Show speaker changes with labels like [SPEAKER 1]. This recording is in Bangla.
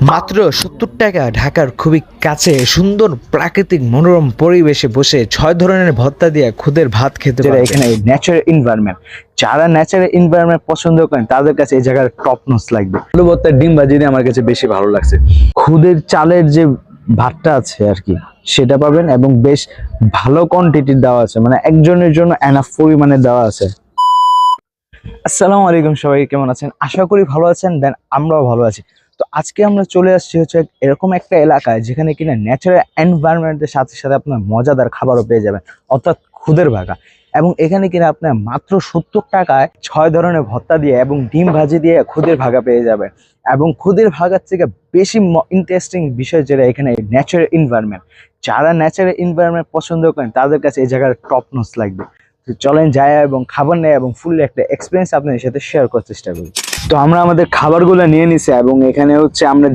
[SPEAKER 1] মাত্র ৭০ টাকা ঢাকার খুবই কাছে সুন্দর প্রাকৃতিক মনোরম পরিবেশে বসে ৬ ধরনের ভর্তা দিয়ে খুদের ভাত খেতে
[SPEAKER 2] যেটা
[SPEAKER 1] পারবেন।
[SPEAKER 2] এখানে ন্যাচারাল এনভায়রনমেন্ট, যারা ন্যাচারাল এনভায়রনমেন্ট পছন্দ করেন তাদের কাছে এই জায়গার টপ নচ লাগবে। আলু ভর্তার ডিম ভাজি দিয়ে আমার কাছে বেশি ভালো লাগছে। খুদের চালের যে ভাতটা আছে আর কি সেটা পাবেন এবং বেশ ভালো কোয়ান্টিটির দেওয়া আছে, মানে একজনের জন্য এনাফ পরিমাণে দেওয়া আছে। আসসালামু আলাইকুম, সবাই কেমন আছেন? আশা করি ভালো আছেন। দেন আমরাও ভালো আছি। তো আজকে আমরা চলে আসছি হচ্ছে এরকম একটা এলাকায় যেখানে কিনা ন্যাচারাল এনভায়রনমেন্টের সাথে সাথে আপনার মজাদার খাবারও পেয়ে যাবেন, অর্থাৎ খুদের ভাগা। এবং এখানে কিনা আপনার মাত্র ৭০ টাকায় ৬ ধরনের ভর্তা দিয়ে এবং ডিম ভাজি দিয়ে খুদের ভাগা পেয়ে যাবেন। এবং খুদের ভাগার থেকে বেশি ইন্টারেস্টিং বিষয় যেটা এখানে ন্যাচারাল এনভায়রনমেন্ট, যারা ন্যাচারাল এনভায়রনমেন্ট পছন্দ করেন তাদের কাছে এই জায়গার টপ নচ লাগবে। তো চলেন যাই এবং খাবার নেই এবং ফুল একটা এক্সপিরিয়েন্স আপনাদের সাথে শেয়ার করার চেষ্টা করি। তো আমরা আমাদের খাবারগুলো নিয়ে নিছি এবং এখানে হচ্ছে আমরা